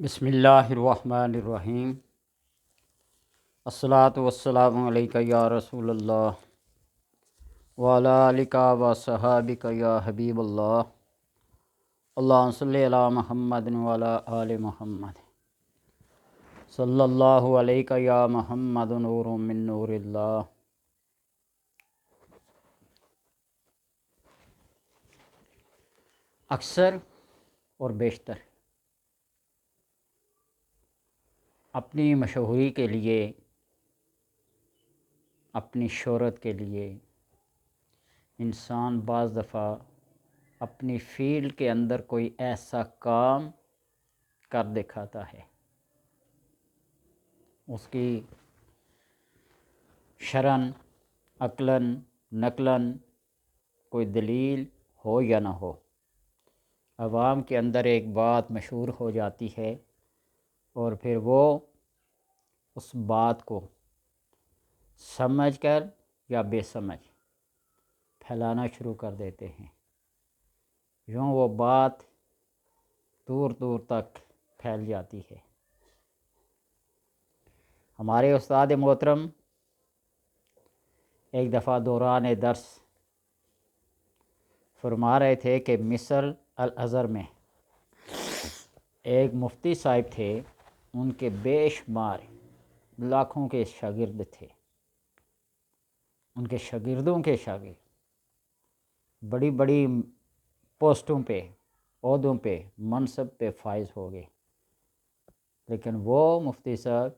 بسم اللہ الرحمن الرحیم۔ الصلاۃ والسلام علیک یا رسول اللہ وعلی آلک و صحابک یا حبیب اللہ۔ اللہم صلی علی محمد وعلی آل محمد صلی اللہ علیہ یا محمد نور من نور اللہ۔ اکثر اور بیشتر اپنی مشہوری کے لیے، اپنی شہرت کے لیے انسان بعض دفعہ اپنی فیلڈ کے اندر کوئی ایسا کام کر دکھاتا ہے، اس کی شرعاً عقلاً نقلاً کوئی دلیل ہو یا نہ ہو، عوام کے اندر ایک بات مشہور ہو جاتی ہے اور پھر وہ اس بات کو سمجھ کر یا بے سمجھ پھیلانا شروع کر دیتے ہیں۔ یوں وہ بات دور دور تک پھیل جاتی ہے۔ ہمارے استاد محترم ایک دفعہ دوران درس فرما رہے تھے کہ مصر الازہر میں ایک مفتی صاحب تھے، ان کے بے شمار لاکھوں کے شاگرد تھے، ان کے شاگردوں کے شاگرد بڑی بڑی پوسٹوں پہ، عہدوں پہ، منصب پہ فائز ہو گئے، لیکن وہ مفتی صاحب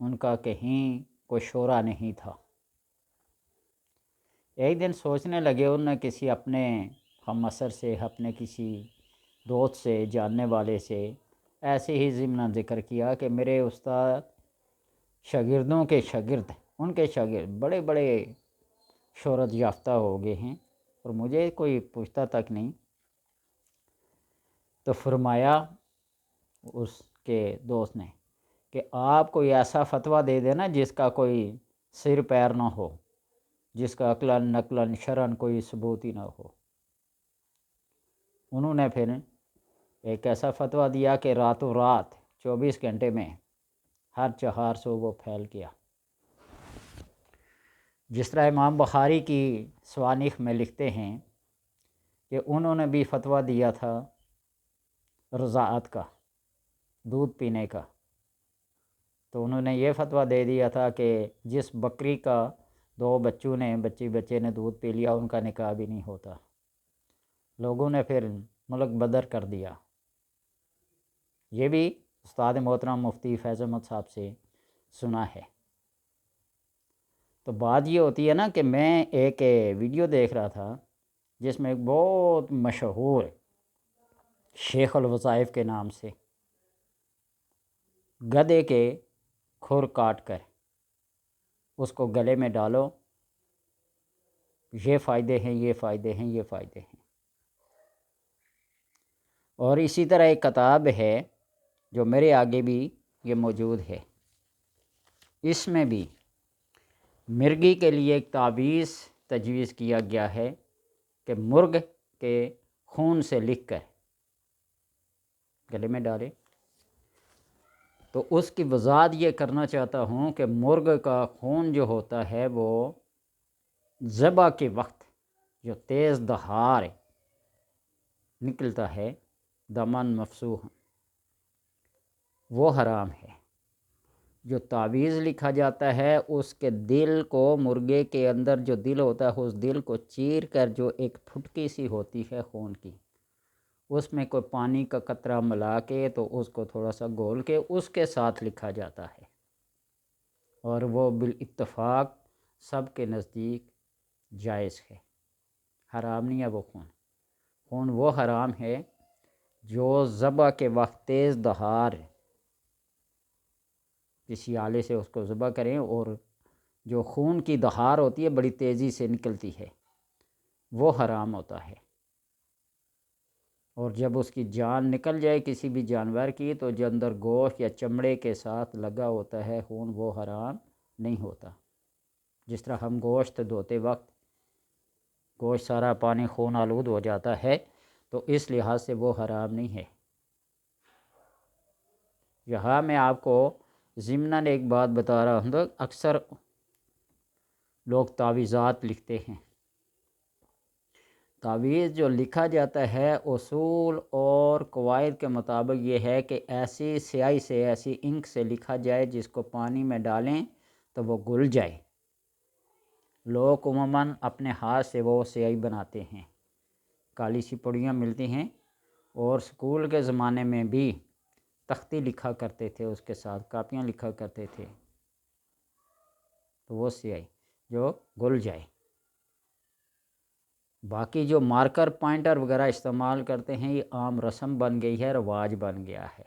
ان کا کہیں کوئی شعرا نہیں تھا۔ ایک دن سوچنے لگے، انہوں نے کسی اپنے ہم عصر سے، اپنے کسی دوست سے، جاننے والے سے ایسے ہی ضمن ذکر کیا کہ میرے استاد شاگردوں کے شاگرد، ان کے شاگرد بڑے بڑے شہرت یافتہ ہو گئے ہیں اور مجھے کوئی پوچھتا تک نہیں۔ تو فرمایا اس کے دوست نے کہ آپ کوئی ایسا فتویٰ دے دینا جس کا کوئی سر پیر نہ ہو، جس کا عقلاً نقلاً شرعاً کوئی ثبوت ہی نہ ہو۔ انہوں نے پھر ایک ایسا فتویٰ دیا کہ راتوں رات 24 گھنٹے میں ہر چہار سو وہ پھیل گیا۔ جس طرح امام بخاری کی سوانح میں لکھتے ہیں کہ انہوں نے بھی فتویٰ دیا تھا رضاعت کا، دودھ پینے کا۔ تو انہوں نے یہ فتویٰ دے دیا تھا کہ جس بکری کا 2 بچے نے دودھ پی لیا، ان کا نکاح بھی نہیں ہوتا۔ لوگوں نے پھر ملک بدر کر دیا۔ یہ بھی استاد محترم مفتی فیض احمد صاحب سے سنا ہے۔ تو بات یہ ہوتی ہے نا کہ میں ایک ویڈیو دیکھ رہا تھا جس میں ایک بہت مشہور شیخ الوظائف کے نام سے گدھے کے کھر کاٹ کر اس کو گلے میں ڈالو، یہ فائدے ہیں، یہ فائدے ہیں، یہ فائدے ہیں۔ اور اسی طرح ایک کتاب ہے جو میرے آگے بھی یہ موجود ہے، اس میں بھی مرغی کے لیے ایک تعویذ تجویز کیا گیا ہے کہ مرغ کے خون سے لکھ کر گلے میں ڈالے۔ تو اس کی وضاحت یہ کرنا چاہتا ہوں کہ مرغ کا خون جو ہوتا ہے وہ ذبح کے وقت جو تیز دھار نکلتا ہے، دمن مفسوح، وہ حرام ہے۔ جو تعویذ لکھا جاتا ہے اس کے دل کو، مرغے کے اندر جو دل ہوتا ہے اس دل کو چیر کر جو ایک پھٹکی سی ہوتی ہے خون کی، اس میں کوئی پانی کا قطرہ ملا کے تو اس کو تھوڑا سا گھول کے اس کے ساتھ لکھا جاتا ہے، اور وہ بالاتفاق سب کے نزدیک جائز ہے، حرام نہیں ہے وہ خون۔ خون وہ حرام ہے جو ذبح کے وقت تیز دھار کسی آلے سے اس کو ذبح کریں اور جو خون کی دھار ہوتی ہے بڑی تیزی سے نکلتی ہے، وہ حرام ہوتا ہے۔ اور جب اس کی جان نکل جائے کسی بھی جانور کی تو جو اندر گوشت یا چمڑے کے ساتھ لگا ہوتا ہے خون، وہ حرام نہیں ہوتا۔ جس طرح ہم گوشت دھوتے وقت گوشت سارا پانی خون آلود ہو جاتا ہے، تو اس لحاظ سے وہ حرام نہیں ہے۔ یہاں میں آپ کو ضمناً ایک بات بتا رہا ہوں، تو اکثر لوگ تعویذات لکھتے ہیں۔ تعویذ جو لکھا جاتا ہے اصول اور قواعد کے مطابق یہ ہے کہ ایسی سیاہی سے، ایسی انک سے لکھا جائے جس کو پانی میں ڈالیں تو وہ گل جائے۔ لوگ عموماً اپنے ہاتھ سے وہ سیاہی بناتے ہیں، کالی سی پڑیاں ملتی ہیں، اور اسکول کے زمانے میں بھی تختی لکھا کرتے تھے، اس کے ساتھ کاپیاں لکھا کرتے تھے، تو وہ سیاہی جو گل جائے۔ باقی جو مارکر پوائنٹر وغیرہ استعمال کرتے ہیں یہ عام رسم بن گئی ہے، رواج بن گیا ہے،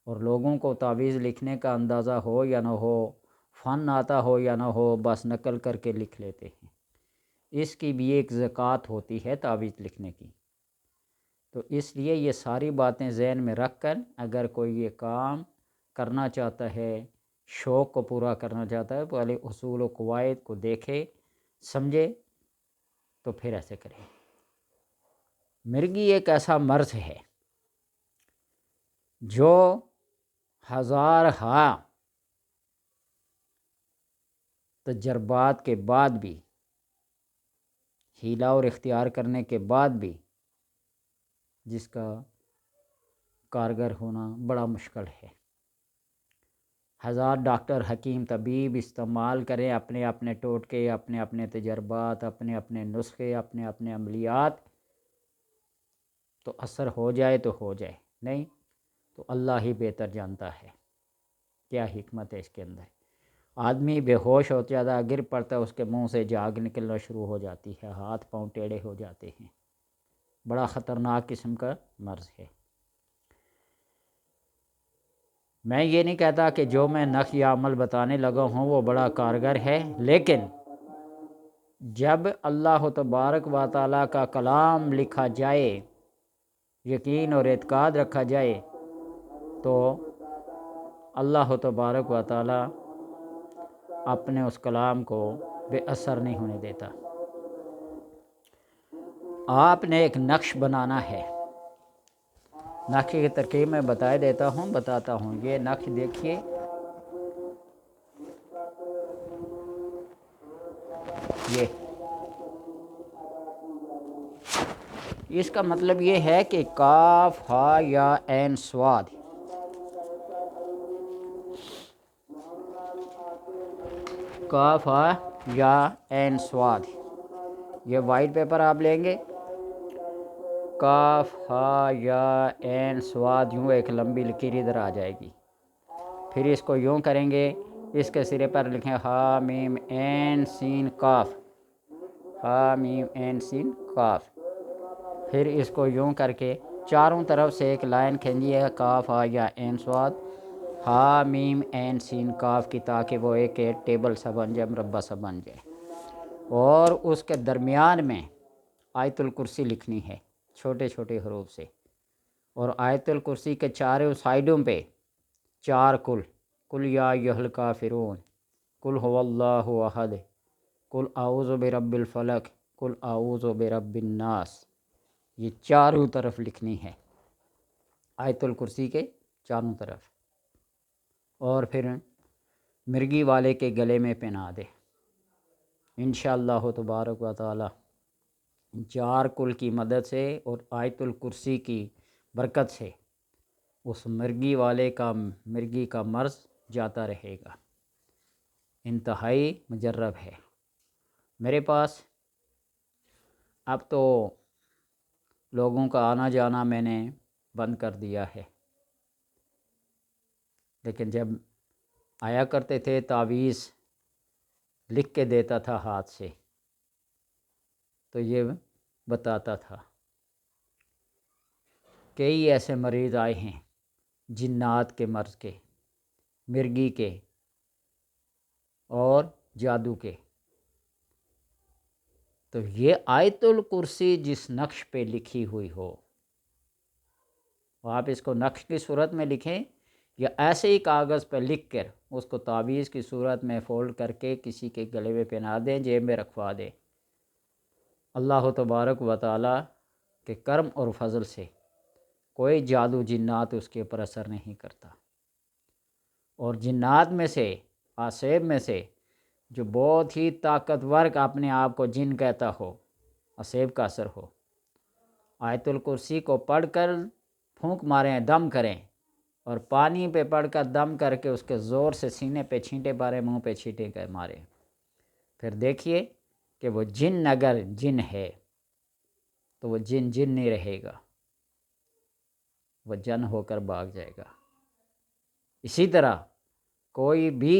اور لوگوں کو تعویذ لکھنے کا اندازہ ہو یا نہ ہو، فن آتا ہو یا نہ ہو، بس نقل کر کے لکھ لیتے ہیں۔ اس کی بھی ایک زکوٰۃ ہوتی ہے تعویذ لکھنے کی۔ تو اس لیے یہ ساری باتیں ذہن میں رکھ کر اگر کوئی یہ کام کرنا چاہتا ہے، شوق کو پورا کرنا چاہتا ہے، پہلے اصول و قواعد کو دیکھے، سمجھے، تو پھر ایسے کریں۔ مرگی ایک ایسا مرض ہے جو ہزارہا تجربات کے بعد بھی، ہیلا اور اختیار کرنے کے بعد بھی، جس کا کارگر ہونا بڑا مشکل ہے۔ ہزار ڈاکٹر، حکیم، طبیب استعمال کریں اپنے اپنے ٹوٹکے، اپنے اپنے تجربات، اپنے اپنے نسخے، اپنے اپنے عملیات، تو اثر ہو جائے تو ہو جائے، نہیں تو اللہ ہی بہتر جانتا ہے کیا حکمت ہے اس کے اندر۔ آدمی بے ہوش ہو جاتا ہے، گر پڑتا ہے، اس کے منہ سے جاگ نکلنا شروع ہو جاتی ہے، ہاتھ پاؤں ٹیڑھے ہو جاتے ہیں۔ بڑا خطرناک قسم کا مرض ہے۔ میں یہ نہیں کہتا کہ جو میں نقش یا عمل بتانے لگا ہوں وہ بڑا کارگر ہے، لیکن جب اللہ تبارک و تعالیٰ کا کلام لکھا جائے، یقین اور اعتقاد رکھا جائے، تو اللہ تبارک و تعالیٰ اپنے اس کلام کو بے اثر نہیں ہونے دیتا۔ آپ نے ایک نقش بنانا ہے، نقش کی ترکیب میں بتاتا ہوں۔ یہ نقش دیکھیے، یہ اس کا مطلب یہ ہے کہ کاف ہا یا عین صاد، کاف ہا یا عین صاد، یہ وائٹ پیپر آپ لیں گے، کاف ہا یا عین صاد، یوں ایک لمبی لکیر ادھر آ جائے گی، پھر اس کو یوں کریں گے، اس کے سرے پر لکھیں ہا میم عین سین کاف، ہا میم عین سین کاف، پھر اس کو یوں کر کے چاروں طرف سے ایک لائن کھینچیے، کاف ہا یا عین صاد، ہا میم عین سین کاف کی، تاکہ وہ ایک ٹیبل سا بن جائے، مربع سا بن جائے، اور اس کے درمیان میں آیت الکرسی لکھنی ہے چھوٹے چھوٹے حروف سے، اور آیت الکرسی کے چاروں سائیڈوں پہ چار کل یا ایھا الکافرون، کل هو اللہ احد، کل اعوذ برب الفلق، کل اعوذ برب الناس، یہ چاروں طرف لکھنی ہے آیت الکرسی کے چاروں طرف، اور پھر مرگی والے کے گلے میں پہنا دے انشاءاللہ تبارک و تعالی۔ چار کل کی مدد سے اور آیت الکرسی کی برکت سے اس مرگی کا مرض جاتا رہے گا۔ انتہائی مجرب ہے۔ میرے پاس اب تو لوگوں کا آنا جانا میں نے بند کر دیا ہے، لیکن جب آیا کرتے تھے تعویذ لکھ کے دیتا تھا ہاتھ سے، تو یہ بتاتا تھا۔ کئی ایسے مریض آئے ہیں جنات کے مرض کے، مرگی کے اور جادو کے، تو یہ آیت الکرسی جس نقش پہ لکھی ہوئی ہو، آپ اس کو نقش کی صورت میں لکھیں یا ایسے ہی کاغذ پہ لکھ کر اس کو تعویذ کی صورت میں فولڈ کر کے کسی کے گلے میں پہنا دیں، جیب میں رکھوا دیں، اللہ تبارک و تعالی کے کرم اور فضل سے کوئی جادو جنات اس کے اوپر اثر نہیں کرتا۔ اور جنات میں سے آصیب میں سے جو بہت ہی طاقتور اپنے آپ کو جن کہتا ہو، آصیب کا اثر ہو، آیت الکرسی کو پڑھ کر پھونک ماریں، دم کریں، اور پانی پہ پڑھ کر دم کر کے اس کے زور سے سینے پہ چھینٹے مارے، منہ پہ چھینٹے کر مارے، پھر دیکھیے کہ وہ جن اگر جن ہے تو وہ جن جن نہیں رہے گا، وہ جن ہو کر بھاگ جائے گا۔ اسی طرح کوئی بھی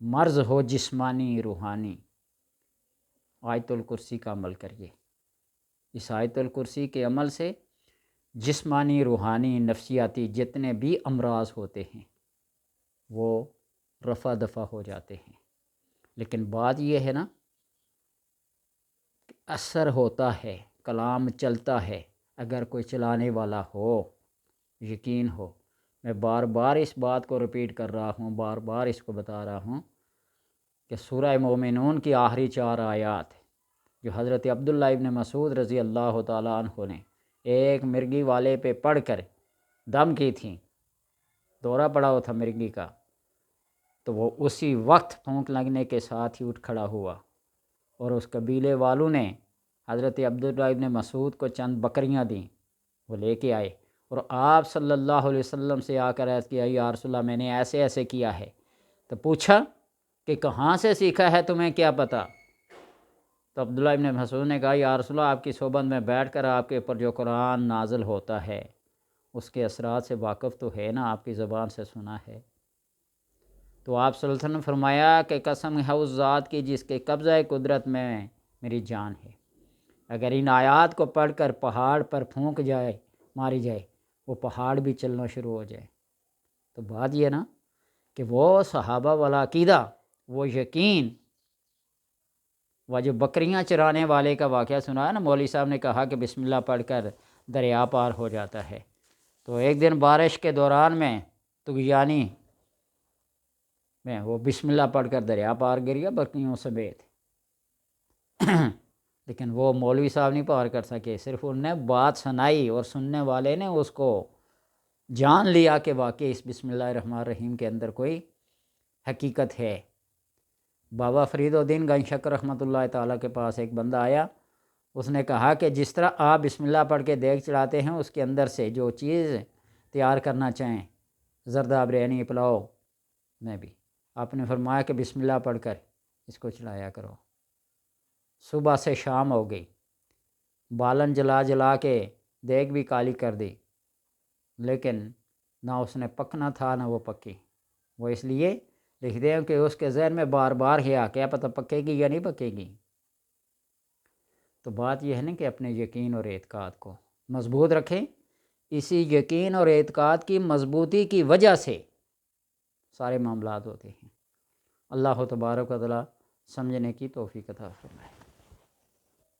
مرض ہو جسمانی روحانی، آیت الکرسی کا عمل کریے۔ اس آیت الکرسی کے عمل سے جسمانی روحانی نفسیاتی جتنے بھی امراض ہوتے ہیں وہ رفع دفع ہو جاتے ہیں۔ لیکن بات یہ ہے نا کہ اثر ہوتا ہے، کلام چلتا ہے اگر کوئی چلانے والا ہو، یقین ہو۔ میں بار بار اس بات کو ریپیٹ کر رہا ہوں، بار بار اس کو بتا رہا ہوں کہ سورہ مومنون کی آخری 4 آیات جو حضرت عبداللہ ابن مسعود رضی اللہ تعالیٰ عنہ نے ایک مرغی والے پہ پڑھ کر دم کی تھیں، دورہ پڑا ہوا تھا مرغی کا، تو وہ اسی وقت پھونک لگنے کے ساتھ ہی اٹھ کھڑا ہوا، اور اس قبیلے والوں نے حضرت عبداللہ ابن مسعود کو چند بکریاں دیں، وہ لے کے آئے، اور آپ صلی اللہ علیہ وسلم سے آ کر عرض کیا، یا رسول اللہ میں نے ایسے ایسے کیا ہے۔ تو پوچھا کہ کہاں سے سیکھا ہے، تمہیں کیا پتہ؟ تو عبداللہ ابن مسعود نے کہا، یا رسول اللہ آپ کی صحبت میں بیٹھ کر آپ کے اوپر جو قرآن نازل ہوتا ہے اس کے اثرات سے واقف تو ہے نا، آپ کی زبان سے سنا ہے۔ تو آپ صلی اللہ علیہ وسلم نے فرمایا کہ قسم ہے اس ذات کی جس کے قبضہ قدرت میں میری جان ہے، اگر ان آیات کو پڑھ کر پہاڑ پر پھونک جائے، ماری جائے، وہ پہاڑ بھی چلنا شروع ہو جائے۔ تو بات یہ نا کہ وہ صحابہ والا عقیدہ، وہ یقین، وہ جو بکریاں چرانے والے کا واقعہ سنا ہے نا، مولوی صاحب نے کہا کہ بسم اللہ پڑھ کر دریا پار ہو جاتا ہے، تو ایک دن بارش کے دوران میں تغیانی میں وہ بسم اللہ پڑھ کر دریا پار گر گیا بکریوں سمیت، لیکن وہ مولوی صاحب نہیں پار کر سکے، صرف انہوں نے بات سنائی اور سننے والے نے اس کو جان لیا کہ واقعی اس بسم اللہ الرحمن الرحیم کے اندر کوئی حقیقت ہے۔ بابا فرید الدین گنج شکر رحمۃ اللہ تعالیٰ کے پاس ایک بندہ آیا، اس نے کہا کہ جس طرح آپ بسم اللہ پڑھ کے دیگ چڑھاتے ہیں، اس کے اندر سے جو چیز تیار کرنا چاہیں، زردہ بریانی پلاؤ میں بھی، آپ نے فرمایا کہ بسم اللہ پڑھ کر اس کو چڑھایا کرو۔ صبح سے شام ہو گئی، بالن جلا جلا کے دیگ بھی کالی کر دی، لیکن نہ اس نے پکنا تھا نہ وہ پکی۔ وہ اس لیے لکھتے ہیں کہ اس کے ذہن میں بار بار کیا پتہ پکے گی یا نہیں پکے گی۔ تو بات یہ ہے نا کہ اپنے یقین اور اعتقاد کو مضبوط رکھیں، اسی یقین اور اعتقاد کی مضبوطی کی وجہ سے سارے معاملات ہوتے ہیں۔ اللہ تبارک و تعالی سمجھنے کی توفیق عطا فرمائے۔